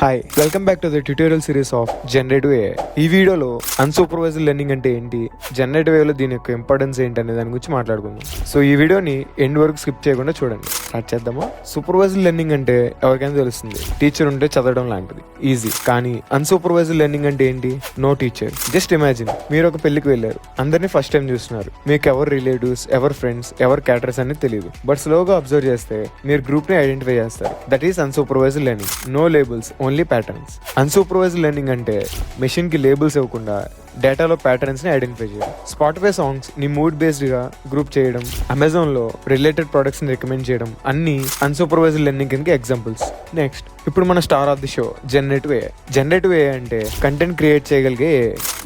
Hi, welcome back to the tutorial series of generative AI. ఈ వీడియోలో unsupervised learning అంటే ఏంటి, జనరేటివ్ ఏఐలో దీని యొక్క ఇంపార్టెన్స్ ఏంటి అనే దాని గురించి మాట్లాడుకుందాం. సో ఈ వీడియోని ఎండ్ వరకు స్కిప్ చేయకుండా చూడండి. స్టార్ట్ చేద్దామా? సూపర్వైజ్డ్ లెర్నింగ్ అంటే ఎవరికైనా తెలుస్తుంది, టీచర్ ఉంటే చదవడం లాంటిది, ఈజీ. కానీ అన్సూపర్వైజ్డ్ లెర్నింగ్ అంటే ఏంటి? No teacher. జస్ట్ ఇమాజిన్, మీరు ఒక పెళ్లికి వెళ్ళారు, అందరినీ ఫస్ట్ టైం చూస్తున్నారు, మీకు ఎవరు రిలేటివ్స్, ఎవరు ఫ్రెండ్స్, ఎవరు క్యాటరర్స్ అనేది తెలియదు. బట్ స్లోగా అబ్జర్వ్ చేస్తే మీరు గ్రూప్ ని ఐడెంటిఫై చేస్తారు. That is unsupervised learning. No labels, only patterns. Unsupervised learning అంటే మెషిన్ కి లేబుల్స్ ఇవ్వకుండా డేటాలో ప్యాటర్న్స్ ని ఐడెంటిఫై చేయడం. స్పాటిఫై సాంగ్స్ ని మూడ్ బేస్డ్ గా గ్రూప్ చేయడం, అమెజాన్ లో రిలేటెడ్ ప్రొడక్ట్స్ ని రికమెండ్ చేయడం అన్ని అన్సూపర్వైజ్డ్ లెర్నింగ్ కింద ఎగ్జాంపుల్స్. నెక్స్ట్, ఇప్పుడు మన star of the show generative AI. Generative AI అంటే కంటెంట్ క్రియేట్ చేయగలిగే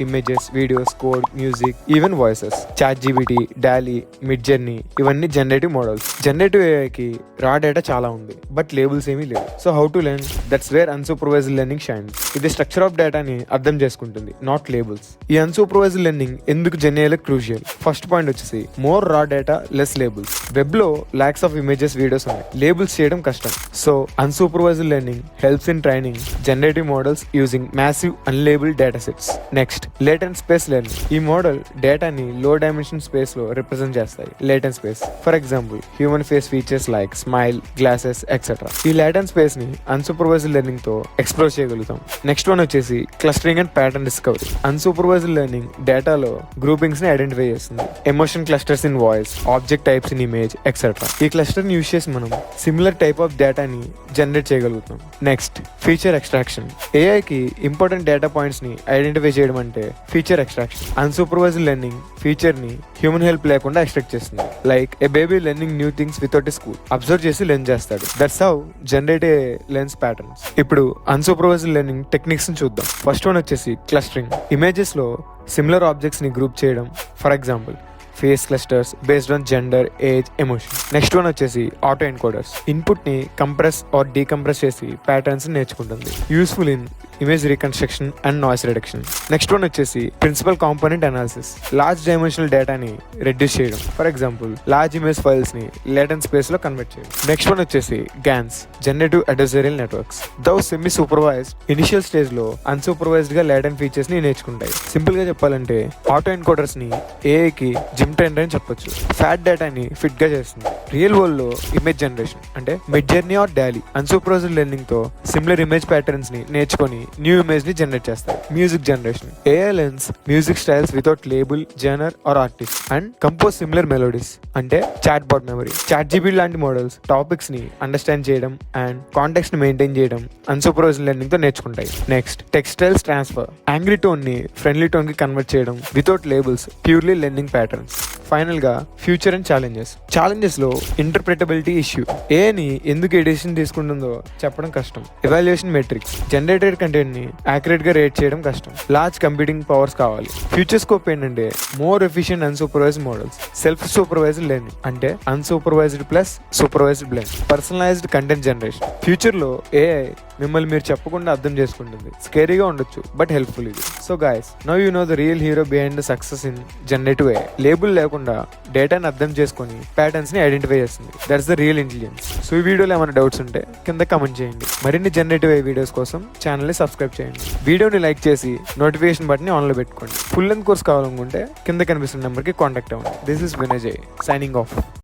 images, videos, code, music, even voices. ChatGPT, DALL-E, mid journey ఇవన్నీ జనరేటివ్ మోడల్స్. జనరేటివ్ ఏఐకి రా డేటా చాలా ఉంది, బట్ లేబుల్స్ ఏమీ లేవు. So how to learn? That's where unsupervised learning shines. ఇది structure of డేటాని అర్థం చేసుకుంటుంది, నాట్ లేబుల్స్. ఈ అన్సూపర్వైజ్డ్ లెర్నింగ్ ఎందుకు జెన్ఏఐలో క్రూషియల్? ఫస్ట్ పాయింట్ వచ్చేసి more raw data, less labels. Web లో లాక్స్ ఆఫ్ ఇమేజెస్, వీడియోస్ ఉన్నాయి, లేబుల్స్ చేయడం కష్టం. So unsupervised learning helps in training generative models using massive unlabelled data sets. Next, latent space learning. ఈ model డేటాని low dimension space లో represent చేస్తాయి. Latent space, for example human face features like smile, glasses, etcetera. ఈ latent space ని unsupervised learning తో explore చేయగలుగుతాం. Next one వచ్చేసి clustering and pattern discovery. Unsupervised learning డేటాలో గ్రూపింగ్స్ ని ఐడెంటిఫై చేస్తుంది. Emotion clusters in voice, object types in image, etcetera. ఈ cluster ని యూజ్ చేసి మనం సిమిలర్ టైప్ ఆఫ్ డేటాని జనరేట్ చేయగలుగుతాం. Next, feature extraction. ఏఐకి ఇంపార్టెంట్ డేటా పాయింట్స్ ని ఐడెంటిఫై చేయడం అంటే feature extraction. Unsupervised learning feature ని హ్యూమన్ హెల్ప్ లేకుండా ఎక్స్ట్రాక్ట్ చేస్తుంది. Like A baby learning new things without a school. Observe చేసి లెర్న్ చేస్తాడు. That's how generative learns patterns. ఇప్పుడు అన్సూపర్వైజ్డ్ లెర్నింగ్ టెక్నిక్స్ ని చూద్దాం. ఫస్ట్ వన్ వచ్చేసి క్లస్టరింగ్. ఇమేజెస్ లో సిమిలర్ ఆబ్జెక్ట్స్ ని గ్రూప్ చేయడం. For example face clusters based on gender, age, emotion. Next one వచ్చేసి ఆటో ఎన్కోడర్స్. ఇన్పుట్ ని కంప్రెస్ ఆర్ డీకంప్రెస్ చేసి ప్యాటర్న్స్ నేర్చుకుంటుంది. Useful in image reconstruction and noise reduction. Next one వచ్చేసి principal component analysis. Large dimensional డేటాని reduce చేయడం. For example large image files ని latent space లో convert చేయడం. నెక్స్ట్ వన్ వచ్చేసి GANs, generative adversarial networks. Though semi supervised initial stage లో unsupervised గా latent features ని నేర్చుకుంటాయి. సింపుల్ గా చెప్పాలంటే ఆటో ఎన్కోడర్స్ ని ఏఐకి జిమ్ ట్రెండర్ అని చెప్పొచ్చు. ఫ్యాట్ డేటాని ఫిట్ గా చేస్తుంది. రియల్ వరల్డ్ లో ఇమేజ్ జనరేషన్ అంటే Midjourney or DALL-E. Unsupervised learning తో సిమిలర్ ఇమేజ్ ప్యాటర్న్స్ ని నేర్చుకొని న్యూ ఇమేజ్ ని జనరేట్ చేస్తాయి. Music generation. AI learns music styles without label, genre or artist and compose similar melodies. అంటే chatbot memory. ChatGPT లాంటి models topics ని understand చేయడం and context ని maintain చేయడం అన్సూపర్వైజ్డ్ లెర్నింగ్ తో నేర్చుకుంటాయి. Next, text styles transfer. Angry tone ని friendly tone కి కన్వర్ట్ చేయడం without labels, purely learning patterns. Final గా ఫ్యూచర్ అండ్ ఛాలెంజెస్. ఛాలెంజెస్ లో ఇంటర్ప్రిటబిలిటీ ఇష్యూ. ఏఐని ఎందుకు ఎడిషన్ తీసుకుంటుందో చెప్పడం కష్టం. Evaluation metrics. జనరేటెడ్ కంటెంట్ ని యాక్యురేట్ గా రేట్ చేయడం కష్టం. లార్జ్ కంప్యూటింగ్ పవర్స్ కావాలి. ఫ్యూచర్ స్కోప్ ఏంటంటే more efficient unsupervised models. Self supervised learning అంటే unsupervised plus supervised blend. Personalised content generation. Future లో ఏఐ మిమ్మల్ని మీరు చెప్పకుండా అర్థం చేసుకుంటుంది. స్కేరీగా ఉండొచ్చు బట్ హెల్ప్ఫుల్ ఇది. So guys, now you know the real hero behind the success in generative AI. Label లేకుండా డేటాని అర్థం చేసుకొని ప్యాటర్న్స్ ని ఐడెంటిఫై చేస్తుంది. That's the real intelligence. So ఈ వీడియోలో ఏమైనా డౌట్స్ ఉంటే కింద కమెంట్ చేయండి. మరిన్ని జనరేటివ్ ఏఐ వీడియోస్ కోసం ఛానల్ ని సబ్స్క్రైబ్ చేయండి. వీడియోని లైక్ చేసి నోటిఫికేషన్ బటన్ ని ఆన్ లో పెట్టుకోండి. ఫుల్ లెంత్ కోర్స్ కావాలనుకుంటే కింద కనిపిస్తున్న నెంబర్ కి కాంటాక్ట్ అవ్వండి. This is Vinay signing off.